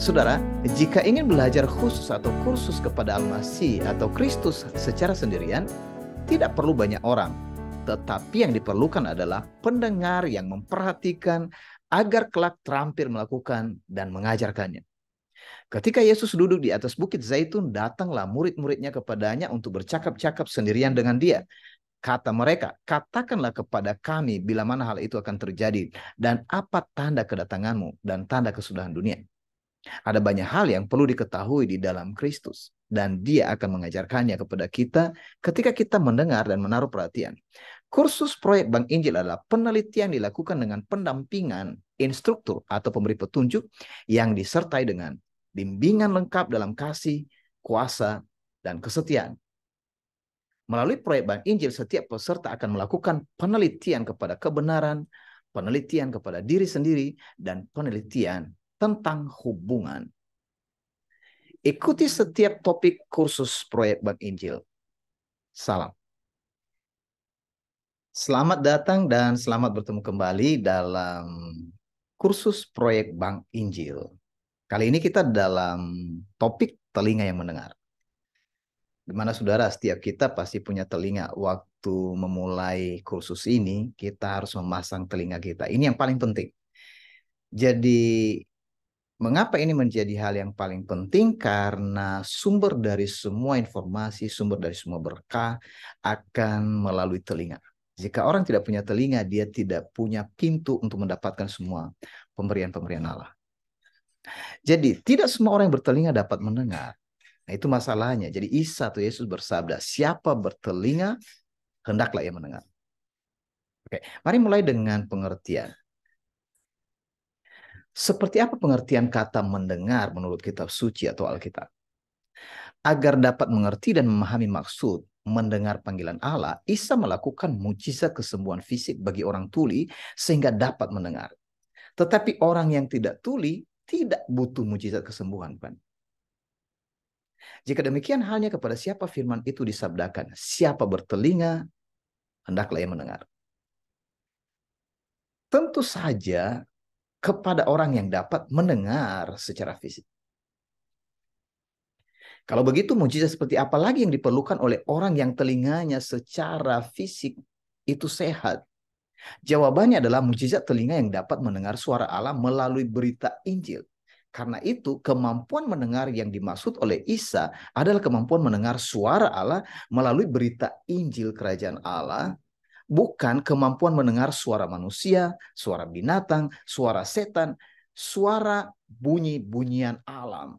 Saudara, jika ingin belajar khusus atau kursus kepada Al-Masih atau Kristus secara sendirian, tidak perlu banyak orang. Tetapi yang diperlukan adalah pendengar yang memperhatikan agar kelak terampil melakukan dan mengajarkannya. Ketika Yesus duduk di atas bukit Zaitun, datanglah murid-muridnya kepadanya untuk bercakap-cakap sendirian dengan dia. Kata mereka, katakanlah kepada kami bila mana hal itu akan terjadi dan apa tanda kedatanganmu dan tanda kesudahan dunia. Ada banyak hal yang perlu diketahui di dalam Kristus dan dia akan mengajarkannya kepada kita ketika kita mendengar dan menaruh perhatian. Kursus proyek Bank Injil adalah penelitian dilakukan dengan pendampingan instruktur atau pemberi petunjuk yang disertai dengan bimbingan lengkap dalam kasih, kuasa, dan kesetiaan. Melalui proyek Bank Injil, setiap peserta akan melakukan penelitian kepada kebenaran, penelitian kepada diri sendiri, dan penelitian tentang hubungan. Ikuti setiap topik kursus proyek Bank Injil. Salam. Selamat datang dan selamat bertemu kembali dalam kursus proyek Bank Injil. Kali ini kita dalam topik telinga yang mendengar. Di mana saudara, setiap kita pasti punya telinga. Waktu memulai kursus ini, kita harus memasang telinga kita. Ini yang paling penting. Jadi, mengapa ini menjadi hal yang paling penting? Karena sumber dari semua informasi, sumber dari semua berkah akan melalui telinga. Jika orang tidak punya telinga, dia tidak punya pintu untuk mendapatkan semua pemberian-pemberian Allah. Jadi, tidak semua orang yang bertelinga dapat mendengar. Nah, itu masalahnya. Jadi Isa atau Yesus bersabda, siapa bertelinga, hendaklah ia mendengar. Oke, mari mulai dengan pengertian. Seperti apa pengertian kata mendengar menurut kitab suci atau Alkitab? Agar dapat mengerti dan memahami maksud mendengar panggilan Allah, Isa melakukan mujizat kesembuhan fisik bagi orang tuli sehingga dapat mendengar. Tetapi orang yang tidak tuli tidak butuh mujizat kesembuhan, kan? Jika demikian halnya kepada siapa firman itu disabdakan, siapa bertelinga, hendaklah ia mendengar. Tentu saja kepada orang yang dapat mendengar secara fisik. Kalau begitu, mujizat seperti apa lagi yang diperlukan oleh orang yang telinganya secara fisik itu sehat? Jawabannya adalah mujizat telinga yang dapat mendengar suara Allah melalui berita Injil. Karena itu, kemampuan mendengar yang dimaksud oleh Isa adalah kemampuan mendengar suara Allah melalui berita Injil Kerajaan Allah, bukan kemampuan mendengar suara manusia, suara binatang, suara setan, suara bunyi-bunyian alam.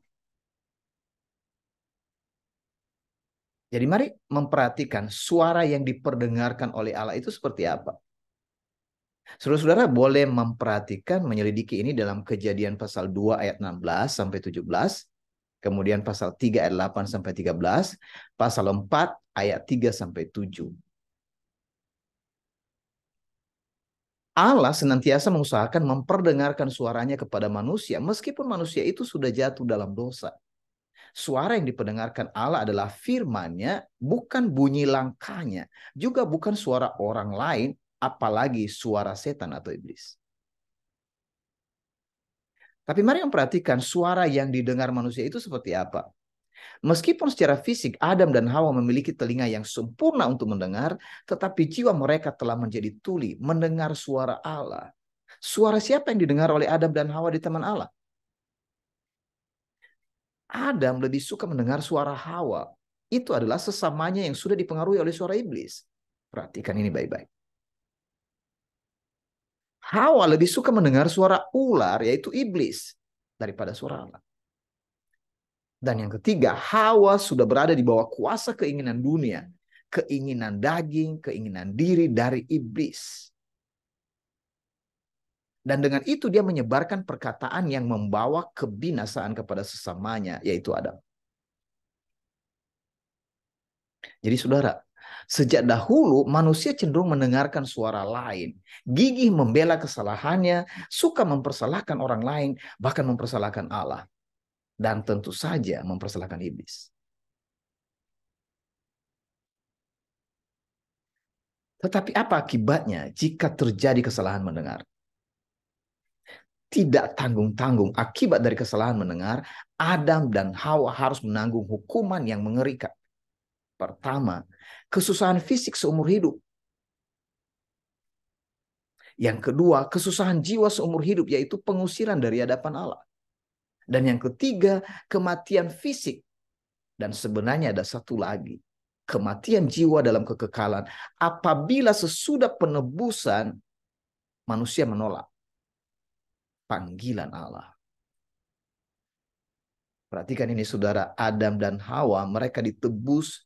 Jadi mari memperhatikan suara yang diperdengarkan oleh Allah itu seperti apa. Saudara-saudara boleh memperhatikan, menyelidiki ini dalam Kejadian pasal 2 ayat 16 sampai 17, kemudian pasal 3 ayat 8 sampai 13, pasal 4 ayat 3 sampai 7. Allah senantiasa mengusahakan memperdengarkan suaranya kepada manusia meskipun manusia itu sudah jatuh dalam dosa. Suara yang diperdengarkan Allah adalah firman-Nya, bukan bunyi langkahnya, juga bukan suara orang lain, apalagi suara setan atau iblis. Tapi mari memperhatikan suara yang didengar manusia itu seperti apa. Meskipun secara fisik Adam dan Hawa memiliki telinga yang sempurna untuk mendengar, tetapi jiwa mereka telah menjadi tuli mendengar suara Allah. Suara siapa yang didengar oleh Adam dan Hawa di taman Allah? Adam lebih suka mendengar suara Hawa. Itu adalah sesamanya yang sudah dipengaruhi oleh suara iblis. Perhatikan ini baik-baik. Hawa lebih suka mendengar suara ular, yaitu iblis, daripada suara Allah. Dan yang ketiga, Hawa sudah berada di bawah kuasa keinginan dunia, keinginan daging, keinginan diri dari iblis. Dan dengan itu dia menyebarkan perkataan yang membawa kebinasaan kepada sesamanya, yaitu Adam. Jadi saudara, sejak dahulu manusia cenderung mendengarkan suara lain, gigih membela kesalahannya, suka mempersalahkan orang lain, bahkan mempersalahkan Allah. Dan tentu saja mempersalahkan iblis. Tetapi apa akibatnya jika terjadi kesalahan mendengar? tidak tanggung-tanggung akibat dari kesalahan mendengar, Adam dan Hawa harus menanggung hukuman yang mengerikan. Pertama, kesusahan fisik seumur hidup. Yang kedua, kesusahan jiwa seumur hidup, yaitu pengusiran dari hadapan Allah. Dan yang ketiga, kematian fisik. Dan sebenarnya ada satu lagi, kematian jiwa dalam kekekalan apabila sesudah penebusan manusia menolak panggilan Allah. Perhatikan ini saudara, Adam dan Hawa mereka ditebus,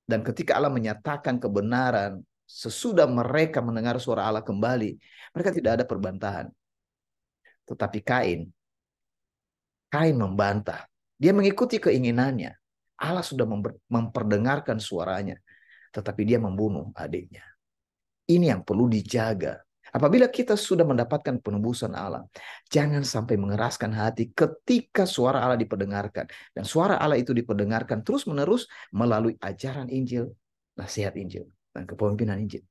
dan ketika Allah menyatakan kebenaran, sesudah mereka mendengar suara Allah kembali, mereka tidak ada perbantahan. Tetapi Kain membantah. Dia mengikuti keinginannya. Allah sudah memperdengarkan suaranya, tetapi dia membunuh adiknya. Ini yang perlu dijaga. Apabila kita sudah mendapatkan penebusan Allah, jangan sampai mengeraskan hati ketika suara Allah diperdengarkan. Dan suara Allah itu diperdengarkan terus-menerus melalui ajaran Injil, nasihat Injil, dan kepemimpinan Injil.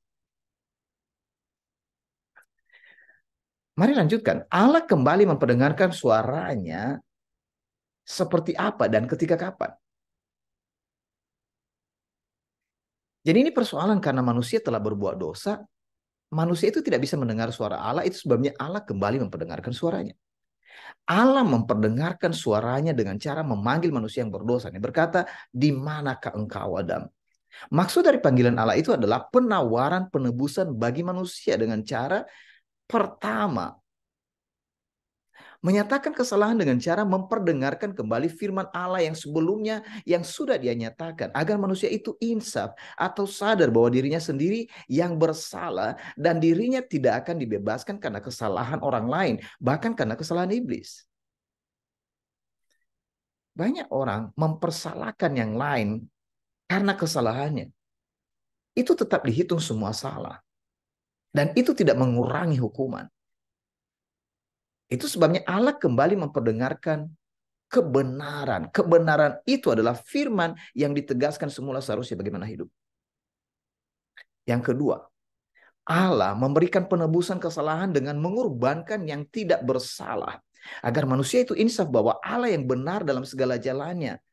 Mari lanjutkan. Allah kembali memperdengarkan suaranya seperti apa dan ketika kapan. Jadi ini persoalan karena manusia telah berbuat dosa, manusia itu tidak bisa mendengar suara Allah, itu sebabnya Allah kembali memperdengarkan suaranya. Allah memperdengarkan suaranya dengan cara memanggil manusia yang berdosa. Dia berkata, di manakah engkau Adam? Maksud dari panggilan Allah itu adalah penawaran penebusan bagi manusia dengan cara pertama, menyatakan kesalahan dengan cara memperdengarkan kembali firman Allah yang sebelumnya yang sudah dia nyatakan, agar manusia itu insaf atau sadar bahwa dirinya sendiri yang bersalah dan dirinya tidak akan dibebaskan karena kesalahan orang lain, bahkan karena kesalahan iblis. Banyak orang mempersalahkan yang lain karena kesalahannya. Itu tetap dihitung semua salah. Dan itu tidak mengurangi hukuman. Itu sebabnya Allah kembali memperdengarkan kebenaran. Kebenaran itu adalah firman yang ditegaskan semula seharusnya bagaimana hidup. Yang kedua, Allah memberikan penebusan kesalahan dengan mengorbankan yang tidak bersalah. Agar manusia itu insaf bahwa Allah yang benar dalam segala jalannya.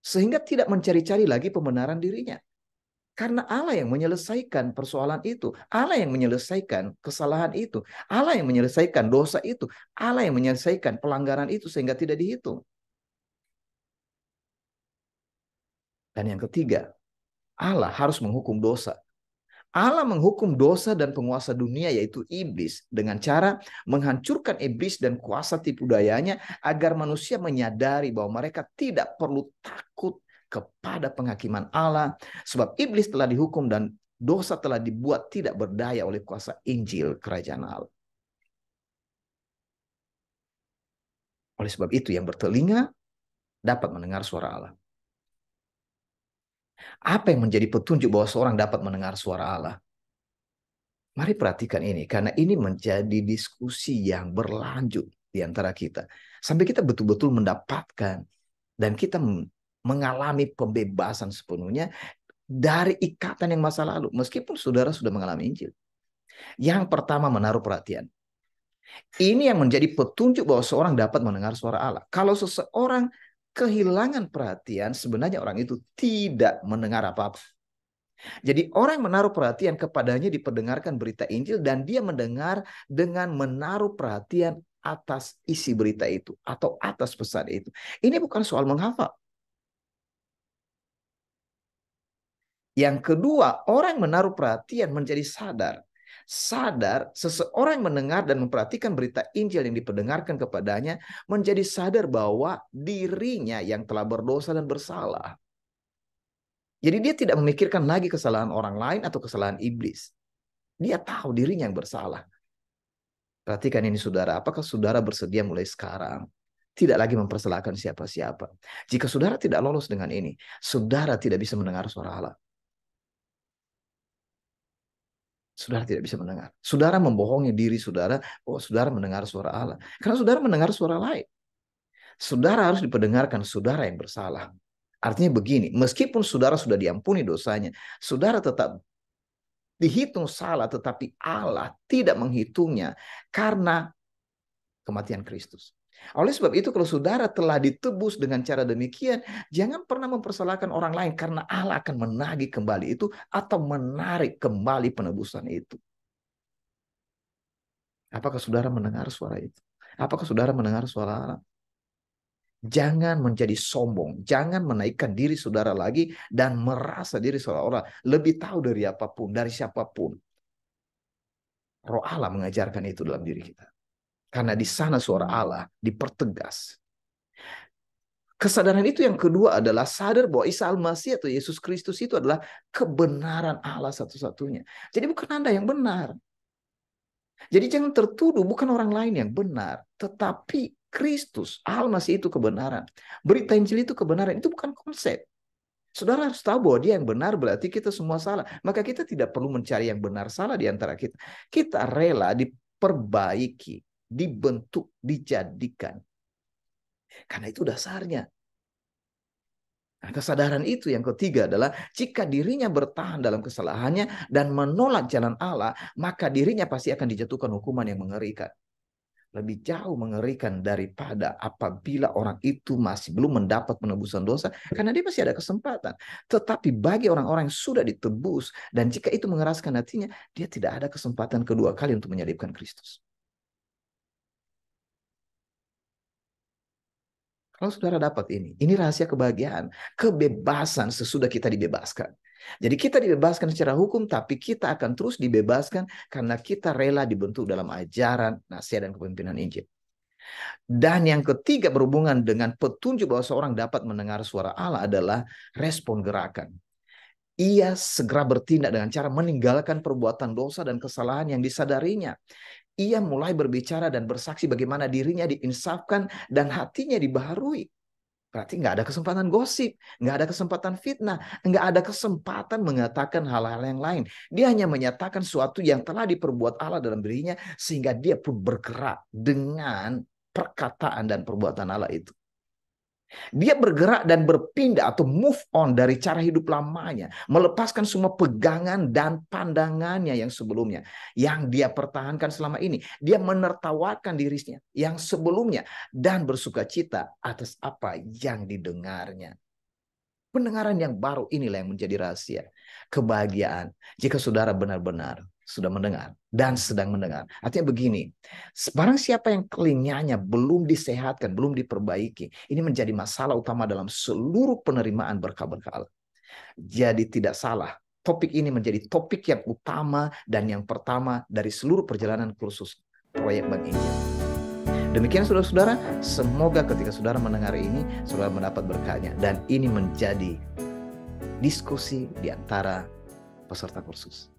Sehingga tidak mencari-cari lagi pembenaran dirinya. Karena Allah yang menyelesaikan persoalan itu. Allah yang menyelesaikan kesalahan itu. Allah yang menyelesaikan dosa itu. Allah yang menyelesaikan pelanggaran itu sehingga tidak dihitung. Dan yang ketiga, Allah harus menghukum dosa. Allah menghukum dosa dan penguasa dunia yaitu iblis dengan cara menghancurkan iblis dan kuasa tipu dayanya agar manusia menyadari bahwa mereka tidak perlu takut kepada penghakiman Allah sebab iblis telah dihukum dan dosa telah dibuat tidak berdaya oleh kuasa Injil kerajaan Allah. Oleh sebab itu yang bertelinga dapat mendengar suara Allah. Apa yang menjadi petunjuk bahwa seorang dapat mendengar suara Allah? Mari perhatikan ini, karena ini menjadi diskusi yang berlanjut di antara kita. Sampai kita betul-betul mendapatkan dan kita mengalami pembebasan sepenuhnya dari ikatan yang masa lalu. Meskipun saudara sudah mengalami Injil. Yang pertama, menaruh perhatian. Ini yang menjadi petunjuk bahwa seorang dapat mendengar suara Allah. Kalau seseorang kehilangan perhatian, sebenarnya orang itu tidak mendengar apa-apa. Jadi orang yang menaruh perhatian kepadanya diperdengarkan berita Injil dan dia mendengar dengan menaruh perhatian atas isi berita itu atau atas pesan itu. Ini bukan soal menghafal. Yang kedua, orang yang menaruh perhatian menjadi sadar. Sadar, seseorang yang mendengar dan memperhatikan berita Injil yang diperdengarkan kepadanya menjadi sadar bahwa dirinya yang telah berdosa dan bersalah. Jadi dia tidak memikirkan lagi kesalahan orang lain atau kesalahan iblis. Dia tahu dirinya yang bersalah. Perhatikan ini saudara, apakah saudara bersedia mulai sekarang tidak lagi mempersalahkan siapa-siapa? Jika saudara tidak lolos dengan ini, saudara tidak bisa mendengar suara Allah. Saudara tidak bisa mendengar. Saudara membohongi diri saudara bahwa saudara mendengar suara Allah. Karena saudara mendengar suara lain. Saudara harus diperdengarkan saudara yang bersalah. Artinya begini, meskipun saudara sudah diampuni dosanya, saudara tetap dihitung salah, tetapi Allah tidak menghitungnya karena kematian Kristus. Oleh sebab itu kalau saudara telah ditebus dengan cara demikian, jangan pernah mempersalahkan orang lain karena Allah akan menagih kembali itu atau menarik kembali penebusan itu. Apakah saudara mendengar suara itu? Apakah saudara mendengar suara Allah? Jangan menjadi sombong, jangan menaikkan diri saudara lagi dan merasa diri seolah-olah lebih tahu dari apapun, dari siapapun. Roh Allah mengajarkan itu dalam diri kita. Karena di sana suara Allah dipertegas. Kesadaran itu yang kedua adalah sadar bahwa Isa Al-Masih atau Yesus Kristus itu adalah kebenaran Allah satu-satunya. Jadi bukan Anda yang benar. Jadi jangan tertuduh bukan orang lain yang benar. Tetapi Kristus, Al-Masih itu kebenaran. Berita Injil itu kebenaran. Itu bukan konsep. Saudara harus tahu bahwa dia yang benar berarti kita semua salah. Maka kita tidak perlu mencari yang benar salah di antara kita. Kita rela diperbaiki, dibentuk, dijadikan. Karena itu dasarnya. Nah, kesadaran itu yang ketiga adalah jika dirinya bertahan dalam kesalahannya dan menolak jalan Allah, maka dirinya pasti akan dijatuhkan hukuman yang mengerikan. Lebih jauh mengerikan daripada apabila orang itu masih belum mendapat penebusan dosa, karena dia masih ada kesempatan. Tetapi bagi orang-orang yang sudah ditebus, dan jika itu mengeraskan hatinya, dia tidak ada kesempatan kedua kali untuk menyalibkan Kristus. Kalau saudara dapat ini rahasia kebahagiaan, kebebasan sesudah kita dibebaskan. Jadi kita dibebaskan secara hukum, tapi kita akan terus dibebaskan karena kita rela dibentuk dalam ajaran, nasihat, dan kepemimpinan Injil. Dan yang ketiga berhubungan dengan petunjuk bahwa seorang dapat mendengar suara Allah adalah respon gerakan. Ia segera bertindak dengan cara meninggalkan perbuatan dosa dan kesalahan yang disadarinya. Ia mulai berbicara dan bersaksi bagaimana dirinya diinsafkan dan hatinya dibaharui. Berarti nggak ada kesempatan gosip, nggak ada kesempatan fitnah, nggak ada kesempatan mengatakan hal-hal yang lain. Dia hanya menyatakan sesuatu yang telah diperbuat Allah dalam dirinya sehingga dia pun bergerak dengan perkataan dan perbuatan Allah itu. Dia bergerak dan berpindah atau move on dari cara hidup lamanya. Melepaskan semua pegangan dan pandangannya yang sebelumnya. Yang dia pertahankan selama ini. Dia menertawakan dirinya yang sebelumnya. Dan bersuka cita atas apa yang didengarnya. Pendengaran yang baru inilah yang menjadi rahasia. Kebahagiaan. Jika saudara benar-benar sudah mendengar dan sedang mendengar. Artinya begini, barang siapa yang telinganya belum disehatkan, belum diperbaiki, ini menjadi masalah utama dalam seluruh penerimaan berkah-berkah Allah. Jadi tidak salah, topik ini menjadi topik yang utama dan yang pertama dari seluruh perjalanan kursus proyek Bank Injil. Demikian saudara-saudara, semoga ketika saudara mendengar ini, saudara mendapat berkahnya. Dan ini menjadi diskusi di antara peserta kursus.